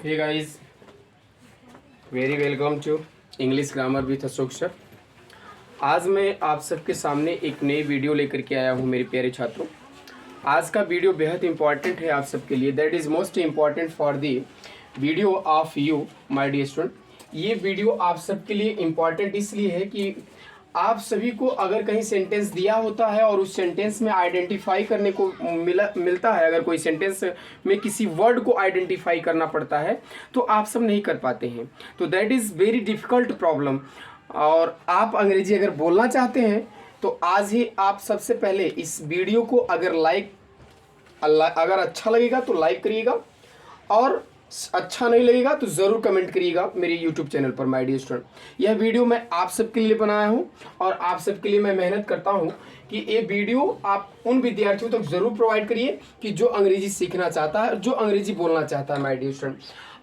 Hey guys, very welcome to English grammar with Ashok sir. आज मैं आप सबके सामने एक नई वीडियो लेकर के आया हूँ मेरे प्यारे छात्रों। आज का वीडियो बेहद इंपॉर्टेंट है आप सबके लिए। That is most important for the video of you my dear student. ये वीडियो आप सबके लिए इम्पॉर्टेंट इसलिए है कि आप सभी को अगर कहीं सेंटेंस दिया होता है और उस सेंटेंस में आइडेंटिफाई करने को मिलता है, अगर कोई सेंटेंस में किसी वर्ड को आइडेंटिफाई करना पड़ता है तो आप सब नहीं कर पाते हैं। तो that is very difficult problem. और आप अंग्रेजी अगर बोलना चाहते हैं तो आज ही आप सबसे पहले इस वीडियो को अगर अच्छा लगेगा तो लाइक करिएगा, और अच्छा नहीं लगेगा तो ज़रूर कमेंट करिएगा मेरे YouTube चैनल पर माय डियर स्टूडेंट। यह वीडियो मैं आप सबके लिए बनाया हूं और आप सबके लिए मैं मेहनत करता हूं कि ये वीडियो आप उन विद्यार्थियों तक ज़रूर प्रोवाइड करिए कि जो अंग्रेजी सीखना चाहता है, जो अंग्रेजी बोलना चाहता है माय डियर स्टूडेंट।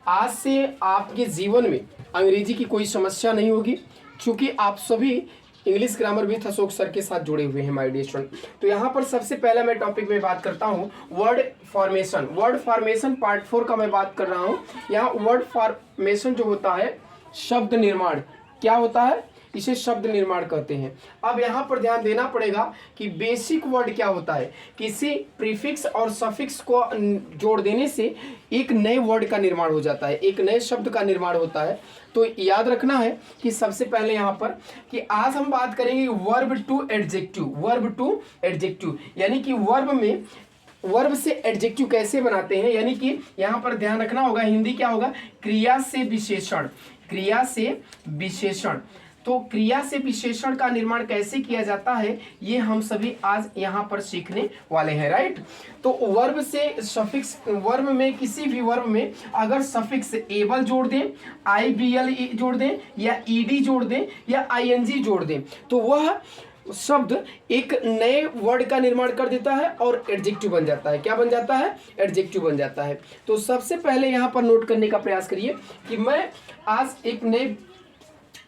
आज से आपके जीवन में अंग्रेजी की कोई समस्या नहीं होगी, क्योंकि आप सभी English grammar with Ashok sir के साथ जुड़े हुए हैं माय डियर स्टूडेंट। तो यहाँ पर सबसे पहला मैं टॉपिक में बात करता हूँ वर्ड फॉर्मेशन पार्ट 4 का मैं बात कर रहा हूँ। यहाँ वर्ड फॉर्मेशन जो होता है, शब्द निर्माण, क्या होता है, इसे शब्द निर्माण कहते हैं। अब यहाँ पर ध्यान देना पड़ेगा कि बेसिक वर्ड क्या होता है। किसी प्रीफिक्स और सफिक्स को जोड़ देने से एक नए वर्ड का निर्माण हो जाता है, एक नए शब्द का निर्माण होता है। तो याद रखना है कि सबसे पहले यहाँ पर कि आज हम बात करेंगे वर्ब टू एडजेक्टिव, यानी कि वर्ब से एडजेक्टिव कैसे बनाते हैं। यानी कि यहाँ पर ध्यान रखना होगा, हिंदी क्या होगा, क्रिया से विशेषण। तो क्रिया से विशेषण का निर्माण कैसे किया जाता है ये हम सभी आज यहाँ पर सीखने वाले हैं, राइट। तो वर्ब से सफिक्स, वर्ब में किसी भी वर्ब में अगर सफिक्स एबल जोड़ दें, IBL जोड़ दें, या ED जोड़ दें, या ING जोड़ दें, तो वह शब्द एक नए वर्ड का निर्माण कर देता है और एडजेक्टिव बन जाता है। क्या बन जाता है, एडजेक्टिव बन जाता है। तो सबसे पहले यहाँ पर नोट करने का प्रयास करिए कि मैं आज एक नए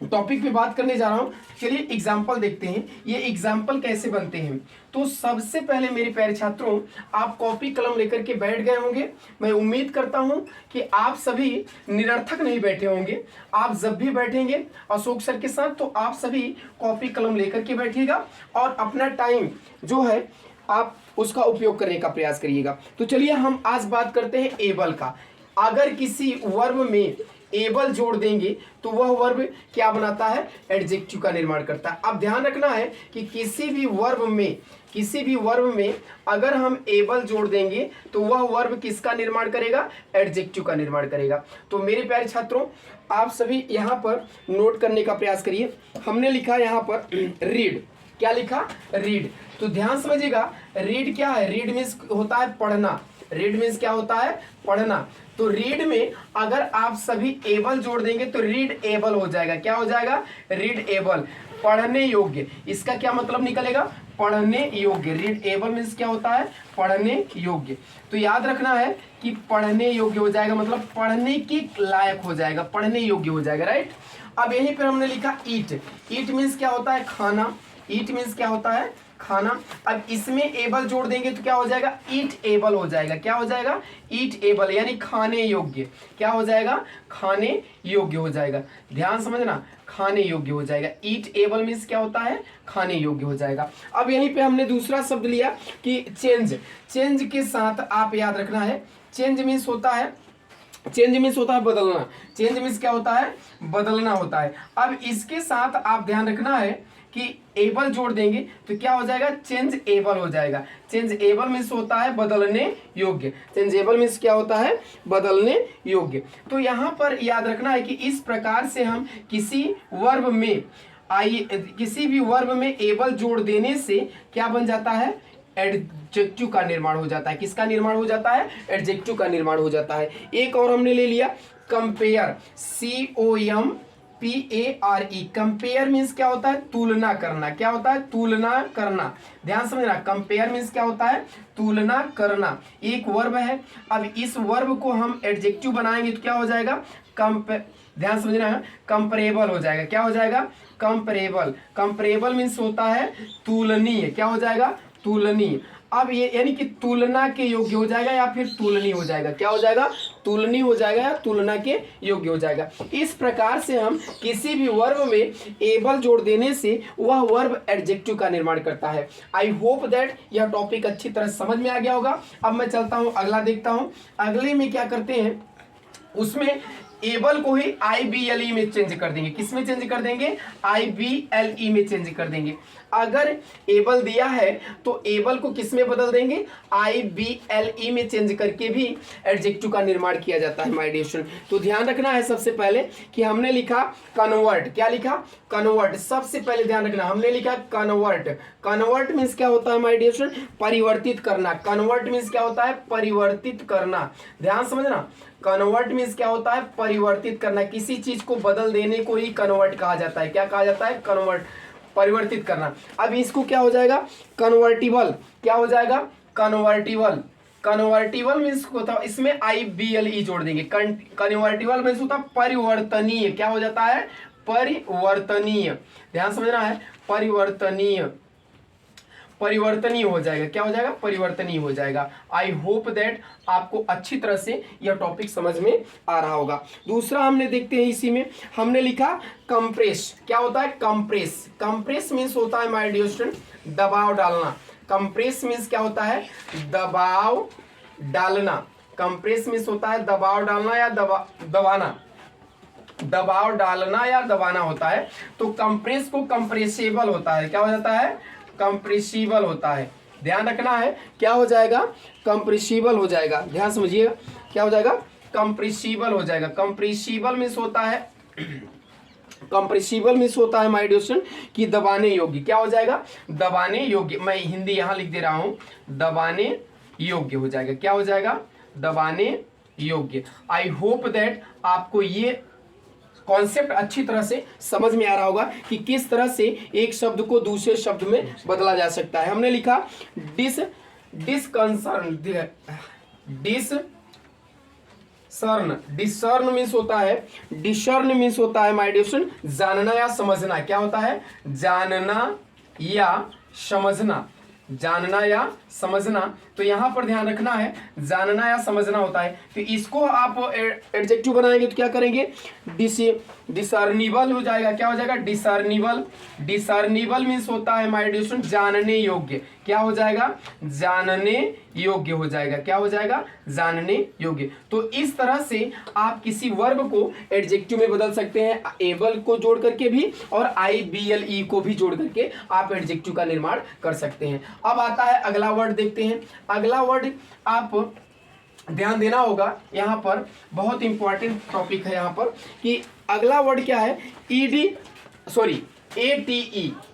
टॉपिक पे बात करने जा रहा हूं। चलिए एग्जाम्पल देखते हैं, ये एग्जाम्पल कैसे बनते हैं। तो सबसे पहले मेरे प्यारे छात्रों, आप कॉपी कलम लेकर के बैठ गए होंगे। मैं उम्मीद करता हूं कि आप सभी निरर्थक नहीं बैठे होंगे। आप जब भी बैठेंगे अशोक सर के साथ तो आप सभी कॉपी कलम लेकर के बैठिएगा और अपना टाइम जो है आप उसका उपयोग करने का प्रयास करिएगा। तो चलिए हम आज बात करते हैं एबल का। अगर किसी वर्ब में एबल जोड़ देंगे तो वह वर्ब क्या बनाता है, एडजेक्टिव का निर्माण करता है। अब ध्यान रखना है कि किसी भी वर्ब में अगर हम एबल जोड़ देंगे तो वह वर्ब किसका निर्माण करेगा, एडजेक्टिव का निर्माण करेगा। तो मेरे प्यारे छात्रों, आप सभी यहाँ पर नोट करने का प्रयास करिए। हमने लिखा यहाँ पर रीड, क्या लिखा, रीड। तो ध्यान समझिएगा, रीड क्या है, रीड मीन्स होता है पढ़ना। रीड मीन्स क्या होता है, पढ़ना। तो रीड में अगर आप सभी एबल जोड़ देंगे तो रीड एबल हो जाएगा। क्या हो जाएगा, रीड एबल, पढ़ने योग्य। इसका क्या मतलब निकलेगा, पढ़ने योग्य। रीड एबल मीन्स क्या होता है, पढ़ने योग्य। तो याद रखना है कि पढ़ने योग्य हो जाएगा, मतलब पढ़ने के लायक हो जाएगा, पढ़ने योग्य हो जाएगा, राइट। अब यहीं पर हमने लिखा ईट। ईट मीन्स क्या होता है, खाना। ईट मीन्स क्या होता है, खाना। अब इसमें एबल जोड़ देंगे तो क्या हो जाएगा, ईट एबल हो जाएगा। क्या हो जाएगा, ईट एबल, यानी खाने योग्य। क्या हो जाएगा, खाने योग्य हो जाएगा। ध्यान समझना, खाने योग्य हो जाएगा। ईट एबल मीन्स क्या होता है, खाने योग्य हो जाएगा। अब यहीं पे हमने दूसरा शब्द लिया कि चेंज। चेंज के साथ आप याद रखना है, चेंज मीन्स होता है बदलना। चेंज मीन्स क्या होता है, बदलना होता है। अब इसके साथ आप ध्यान रखना है कि एबल जोड़ देंगे तो क्या हो जाएगा, चेंज एबल हो जाएगा। चेंज एबल मीन्स होता है बदलने योग्य। चेंज एबल मीन्स क्या होता है, बदलने योग्य। तो यहाँ पर याद रखना है कि इस प्रकार से हम किसी भी वर्ब में एबल जोड़ देने से क्या बन जाता है, एडजेक्टिव का निर्माण हो जाता है। किसका निर्माण हो जाता है, एडजेक्टिव का निर्माण हो जाता है। एक और हमने ले लिया कंपेयर, COMPARE। कंपेयर मीन्स क्या होता है, तुलना करना। क्या होता है, तुलना करना। ध्यान समझना, कंपेयर मीन्स क्या होता है, तुलना करना। एक वर्ब है, अब इस वर्ब को हम एडजेक्टिव बनाएंगे तो क्या हो जाएगा, ध्यान समझना है, कंपरेबल हो जाएगा। क्या हो जाएगा, कंपरेबल। कंपरेबल मीन्स होता है तुलनीय। क्या हो जाएगा, तुलनीय। अब ये यानी कि तुलना के योग्य हो जाएगा या फिर तुलनीय हो जाएगा। क्या हो जाएगा? तुलनीय हो जाएगा या तुलना के योग्य हो जाएगा। इस प्रकार से हम किसी भी वर्ब में एबल जोड़ देने से वह वर्ब एडजेक्टिव का निर्माण करता है। आई होप दैट यह टॉपिक अच्छी तरह समझ में आ गया होगा। अब मैं चलता हूं, अगला देखता हूं। अगले में क्या करते हैं, उसमें एबल को ही IBLE में चेंज कर देंगे। किस में चेंज कर देंगे? IBLE में चेंज कर देंगे। अगर एबल दिया है तो एबल को किस में बदल देंगे? IBLE में चेंज करके भी एडजेक्टिव का निर्माण किया जाता है माय डियर स्टूडेंट। तो ध्यान रखना है सबसे पहले कि हमने लिखा कन्वर्ट। क्या लिखा? कन्वर्ट। सबसे पहले ध्यान रखना, हमने लिखा कन्वर्ट। कन्वर्ट मीन्स क्या होता है माय डियर स्टूडेंट? परिवर्तित करना। कन्वर्ट मीन्स क्या होता है? परिवर्तित करना। ध्यान समझना, कन्वर्ट मीन्स क्या होता है? परिवर्तित करना। किसी चीज को बदल देने को ही कन्वर्ट कहा जाता है। क्या कहा जाता है? कन्वर्ट, परिवर्तित करना। अब इसको क्या हो जाएगा? कन्वर्टिबल। क्या हो जाएगा? कन्वर्टिबल। कन्वर्टिबल मीन्स होता है, इसमें IBLE जोड़ देंगे। कन्वर्टिबल मीन्स होता है परिवर्तनीय। क्या हो जाता है? परिवर्तनीय। ध्यान समझना है, परिवर्तनीय। परिवर्तनीय हो जाएगा। क्या हो जाएगा? परिवर्तनीय हो जाएगा। आई होप दैट आपको अच्छी तरह से यह टॉपिक समझ में आ रहा होगा। दूसरा हमने देखते हैं, इसी में हमने लिखा कंप्रेस। क्या होता है? कंप्रेस। कंप्रेस मीन्स होता है माय डियर स्टूडेंट दबाव डालना। कंप्रेस मीन्स क्या होता है? दबाव डालना। कंप्रेस मीन्स होता है दबाव डालना या दबाना। दबाव डालना या दबाना होता है। तो कंप्रेस को कंप्रेसिबल होता है। क्या हो जाता है? कंप्रेसिबल होता है। ध्यान रखना है, क्या हो जाएगा? कंप्रेसिबल हो जाएगा। ध्यान समझिएगा, क्या हो जाएगा? कंप्रेसिबल हो जाएगा। कंप्रेसिबल मीन्स होता है, कंप्रेसिबल मीन्स होता है माय डियर स्टूडेंट कि दबाने योग्य। क्या हो जाएगा? दबाने योग्य। मैं हिंदी यहां लिख दे रहा हूं, दबाने योग्य हो जाएगा। क्या हो जाएगा? दबाने योग्य। आई होप दैट आपको ये कॉन्सेप्ट अच्छी तरह से समझ में आ रहा होगा कि किस तरह से एक शब्द को दूसरे शब्द में बदला जा सकता है। हमने लिखा डिसकंसर्न। डिसर्न मीन्स होता है, डिसर्न मीन्स होता है माय डियर स्टूडेंट जानना या समझना। क्या होता है? जानना या समझना। जानना या समझना। तो यहां पर ध्यान रखना है, जानना या समझना होता है। तो इसको आप एडजेक्टिव बनाएंगे तो क्या करेंगे? डिसर्निबल हो जाएगा। क्या हो जाएगा? डिसर्निबल। डिसर्निबल मीन्स होता है माय डियर स्टूडेंट जानने योग्य। क्या हो जाएगा? जानने योग्य हो जाएगा। क्या हो जाएगा? जानने योग्य। तो इस तरह से आप किसी वर्ब को एडजेक्टिव में बदल सकते हैं, एबल को जोड़ करके भी और IBLE को भी जोड़ करके आप एडजेक्टिव का निर्माण कर सकते हैं। अब आता है अगला वर्ड, देखते हैं। अगला वर्ड आप ध्यान देना होगा, यहाँ पर बहुत इंपॉर्टेंट टॉपिक है यहाँ पर कि अगला वर्ड क्या है?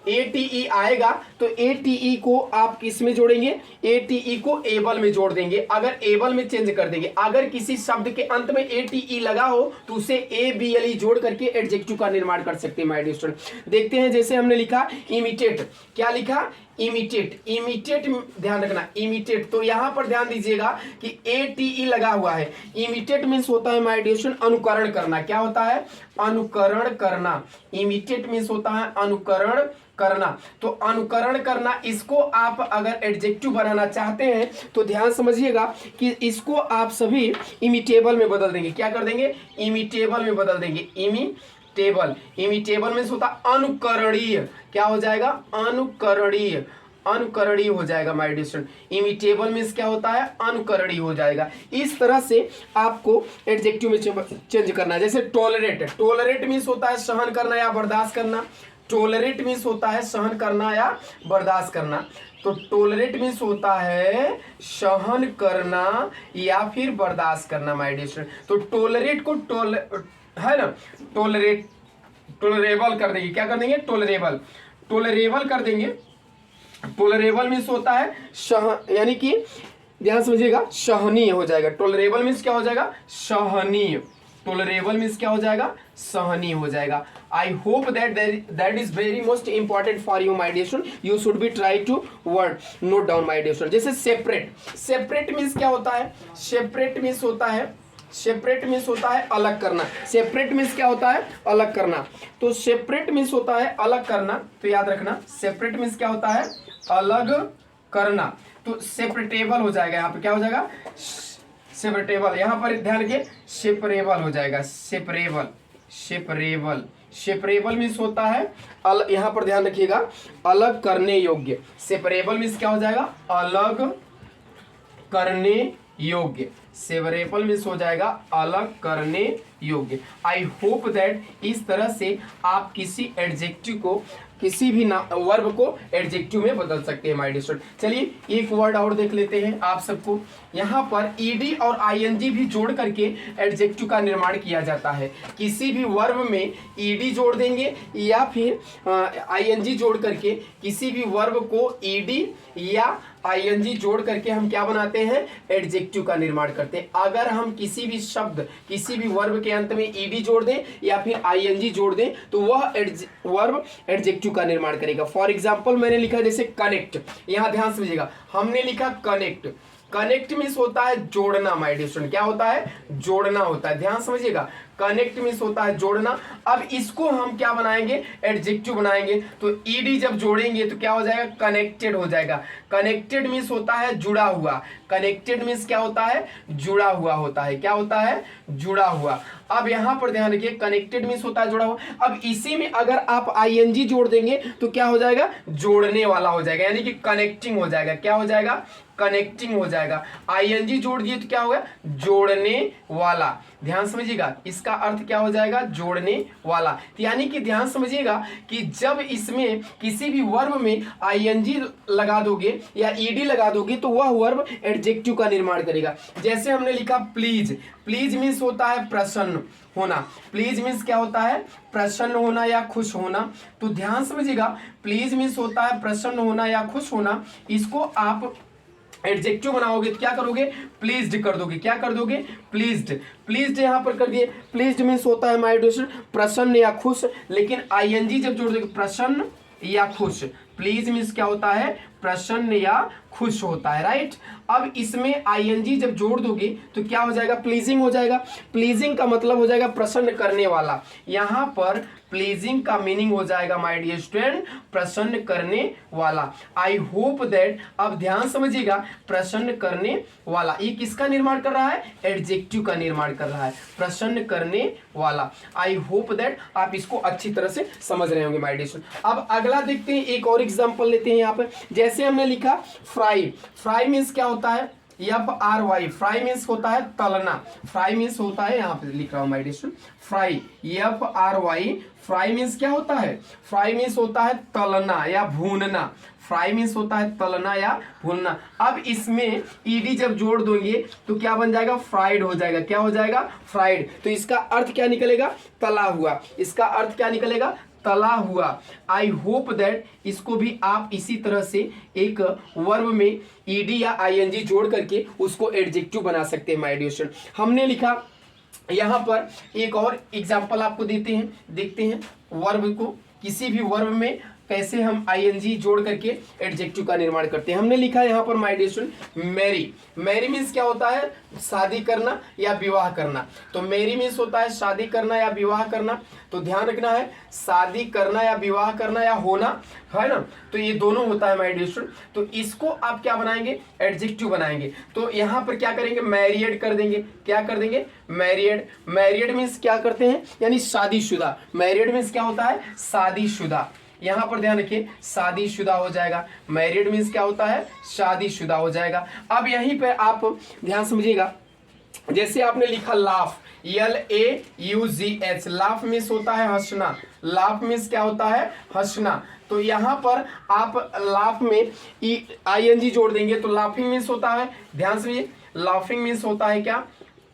ATE आएगा तो ATE को आप किस में जोड़ेंगे? ATE को एबल में जोड़ देंगे। अगर एबल में चेंज कर देंगे, अगर किसी शब्द के अंत में ATE लगा हो तो उसे ABLE जोड़ करके एडजेक्टिव का निर्माण कर सकते हैं माय डियर स्टूडेंट। देखते हैं, जैसे हमने लिखा इमिटेट। क्या लिखा? इमिटेट। इमिटेट ध्यान रखना, इमिटेट। तो यहां पर ध्यान दीजिएगा कि ATE लगा हुआ है। इमिटेट मीन्स होता है माय डियर स्टूडेंट अनुकरण करना। क्या होता है? अनुकरण करना। इमिटेट मीन्स होता है अनुकरण करना। तो अनुकरण करना, इसको आप अगर एडजेक्टिव बनाना चाहते हैं तो ध्यान समझिएगा कि इसको आप सभी इमिटेबल में बदल देंगे। क्या कर देंगे? इमिटेबल में बदल देंगे। इमिटेबल। इमिटेबल मीन्स होता अनुकरणीय। क्या हो जाएगा? अनुकरणीय। अनुकरणीय हो जाएगा my dear student. Imitable means क्या होता है? अनुकरणीय हो जाएगा। इस तरह से आपको एडजेक्टिव में चेंज करना है। जैसे टॉलरेट। टॉलरेट मीन्स होता है सहन करना या बर्दाश्त करना। टॉलरेट मीन्स होता है सहन करना या बर्दाश्त करना। तो टॉलरेट मीन्स होता है सहन करना या फिर बर्दाश्त करना माय डियर स्टूडेंट। तो टॉलरेट को है ना, टॉलरेबल कर देंगे। क्या कर देंगे? टॉलरेबल। टॉलरेबल कर देंगे। टॉलरेबल मीन्स होता है यानी कि ध्यान समझिएगा सहनीय हो जाएगा। टॉलरेबल मीन्स क्या हो जाएगा? सहनीय। टॉलरेबल मीन्स क्या हो जाएगा? सहनीय हो जाएगा। I hope that is very most important for you my dear student. You should be try to word note down my dear student. जैसे सेपरेट। सेपरेट मीन्स क्या होता है? सेपरेट मीन्स होता है, सेपरेट मीन्स होता है अलग करना। सेपरेट मीन्स क्या होता है? अलग करना। तो सेपरेट मीन्स होता है अलग करना। तो याद रखना, सेपरेट मीन्स क्या होता है? अलग करना। तो सेपरेटेबल हो जाएगा, यहाँ पे क्या हो जाएगा, सेपरेटेबल। यहाँ पर ध्यान रखिए, सेपरेबल हो जाएगा, सेपरेबल, सेपरेबल, सेपरेबल मीन्स होता है यहाँ पर ध्यान रखिएगा, अलग करने योग्य। सेपरेबल मीन्स क्या हो जाएगा, अलग करने योग्य। सेपरेबल मीन्स हो जाएगा अलग करने योग्य। आई होप दैट इस तरह से आप किसी एडजेक्टिव को, किसी भी वर्ब को एडजेक्टिव में बदल सकते हैं माय डियर स्टूडेंट। चलिए एक वर्ड और देख लेते हैं आप सबको। यहाँ पर ईडी और आईएनजी भी जोड़ करके एडजेक्टिव का निर्माण किया जाता है। किसी भी वर्ब में ईडी जोड़ देंगे या फिर आईएनजी जोड़ करके किसी भी वर्ब को ईडी या आईएनजी जोड़ करके हम क्या बनाते हैं, एडजेक्टिव का निर्माण करते हैं। अगर हम किसी भी शब्द, किसी भी वर्ब के अंत में ईडी जोड़ दें या फिर आईएनजी जोड़ दें तो वह वर्ब एडजेक्टिव का निर्माण करेगा। फॉर एग्जांपल मैंने लिखा जैसे कनेक्ट, यहां ध्यान समझिएगा, हमने लिखा कनेक्ट। कनेक्ट मीन्स होता है जोड़ना माय डियर स्टूडेंट, क्या होता है, जोड़ना होता है, ध्यान समझिएगा। कनेक्ट मीन्स होता है जोड़ना। अब इसको हम क्या बनाएंगे, एडजेक्टिव बनाएंगे। तो ईडी जब जोड़ेंगे तो क्या हो जाएगा, कनेक्टेड हो जाएगा। कनेक्टेड मीन्स होता है जुड़ा हुआ। कनेक्टेड मीन्स क्या होता है, जुड़ा हुआ होता है। क्या होता है, जुड़ा हुआ। अब यहां पर ध्यान रखिए, कनेक्टेड मीन्स होता है जुड़ा हुआ। अब इसी में अगर आप आईएनजी जोड़ देंगे तो क्या हो जाएगा, जोड़ने वाला हो जाएगा, यानी कि कनेक्टिंग हो जाएगा। क्या हो जाएगा, कनेक्टिंग हो जाएगा। आईएनजी जोड़ दिए तो क्या होगा, जोड़ने वाला। ध्यान समझिएगा, इसका अर्थ क्या हो जाएगा, जोड़ने वाला। यानी कि ध्यान समझिएगा कि जब इसमें किसी भी वर्ब में आईएनजी लगा दोगे या ईडी लगा दोगे तो वह वर्ब एडजेक्टिव का निर्माण करेगा। जैसे हमने लिखा प्लीज। प्लीज मीन्स होता है प्रसन्न होना। प्लीज मीन्स क्या होता है, प्रसन्न होना या खुश होना। तो ध्यान समझिएगा, प्लीज मीन्स होता है प्रसन्न होना या खुश होना। इसको आप एडजेक्टिव बनाओगे तो क्या करोगे, प्लीज्ड कर दोगे। क्या कर दोगे, प्लीज्ड। प्लीज्ड यहां पर कर दिए। प्लीज्ड मीन्स होता है माय डियर स्टूडेंट प्रसन्न या खुश, लेकिन आईएनजी जब जोड़ दोगे प्रसन्न या खुश। प्लीज मीन्स क्या होता है, प्रसन्न या खुश होता है, राइट। अब इसमें आईएनजी जब जोड़ दोगे तो क्या हो जाएगा, प्लीजिंग हो जाएगा। प्लीजिंग का मतलब हो जाएगा प्रसन्न करने वाला। यहां पर प्लीजिंग का मीनिंग हो जाएगा माय डियर स्टूडेंट प्रसन्न करने वाला। आई होप दैट, अब ध्यान समझिएगा, प्रसन्न करने वाला ये किसका निर्माण कर रहा है, एडजेक्टिव का निर्माण कर रहा है, प्रसन्न करने वाला। आई होप दैट आप इसको अच्छी तरह से समझ रहे होंगे माय डियर स्टूडेंट। अब अगला देखते हैं, एक और एग्जांपल लेते हैं यहाँ पर। जैसे हमने लिखा फ्राई। फ्राई मीन्स क्या होता है, FRY। फ्राई मीन्स होता है तलना। फ्राई मीन्स होता है, यहाँ पे लिख रहा हूं my dear student, fry, FRY। Fry means क्या होता है, फ्राई मीन्स होता है तलना या भूनना। फ्राई मीन्स होता है तलना या भूनना। अब इसमें ईडी जब जोड़ दोगे तो क्या बन जाएगा, फ्राइड हो जाएगा। क्या हो जाएगा, फ्राइड। तो इसका अर्थ क्या निकलेगा, तला हुआ। इसका अर्थ क्या निकलेगा, तला हुआ। आई होप दैट इसको भी आप इसी तरह से एक वर्ब में ईडी या आईएनजी जोड़ करके उसको एडजेक्टिव बना सकते हैं माय डियर स्टूडेंट। हमने लिखा यहां पर एक और एग्जांपल आपको देते हैं, देखते हैं वर्ब को, किसी भी वर्ब में कैसे हम आईएनजी जोड़ करके एडजेक्टिव का निर्माण करते हैं। हमने लिखा यहाँ पर my dear student marry. Marry means क्या होता है, शादी करना या विवाह करना। तो मैरी मीन्स होता है शादी करना या विवाह करना। तो ध्यान रखना है, शादी करना या विवाह करना या होना, है ना, तो ये दोनों होता है माय डियर स्टूडेंट। तो इसको आप क्या बनाएंगे, एडजेक्टिव बनाएंगे। तो यहाँ पर क्या करेंगे, मैरिड कर देंगे। क्या कर देंगे, मैरिड। मैरिड मीन्स क्या करते हैं, यानी शादीशुदा। मैरिड मीन्स क्या होता है, शादीशुदा। यहां पर ध्यान रखिए, शादीशुदा हो जाएगा। मैरिड मीन्स क्या होता है, शादीशुदा हो जाएगा। अब यहीं पे आप ध्यान समझिएगा, जैसे आपने लिखा लाफ, LAUGH। लाफ मीन्स होता है हंसना। लाफ मीन्स क्या होता है, हंसना। तो यहां पर आप लाफ में ING जोड़ देंगे तो लाफिंग मीन्स होता है, ध्यान समझिए, लाफिंग मीन्स होता है क्या,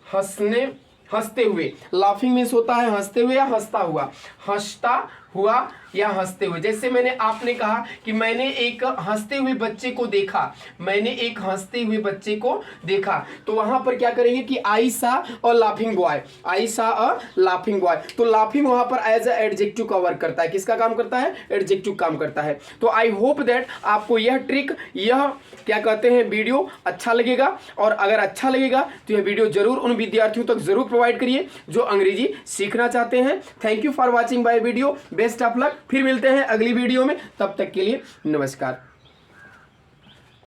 हंसने, हंसते हुए। लाफिंग मीन्स होता है हंसते हुए या हंसता हुआ। हंसता हुआ या हंसते हुए। जैसे मैंने आपने कहा कि मैंने एक हंसते हुए बच्चे को देखा, मैंने एक हंसते हुए बच्चे को देखा, तो वहां पर क्या करेंगे कि आई सा और लाफिंग बॉय, आई सा अ लाफिंग बॉय। तो लाफिंग वहां पर एज अ एडजेक्टिव का वर्क करता है। किसका काम करता है, एडजेक्टिव काम करता है। तो आई होप दैट आपको यह ट्रिक, यह क्या कहते हैं वीडियो अच्छा लगेगा, और अगर अच्छा लगेगा तो यह वीडियो जरूर उन विद्यार्थियों तक जरूर प्रोवाइड करिए जो अंग्रेजी सीखना चाहते हैं। Thank you for watching my video, best of luck. फिर मिलते हैं अगली वीडियो में, तब तक के लिए नमस्कार।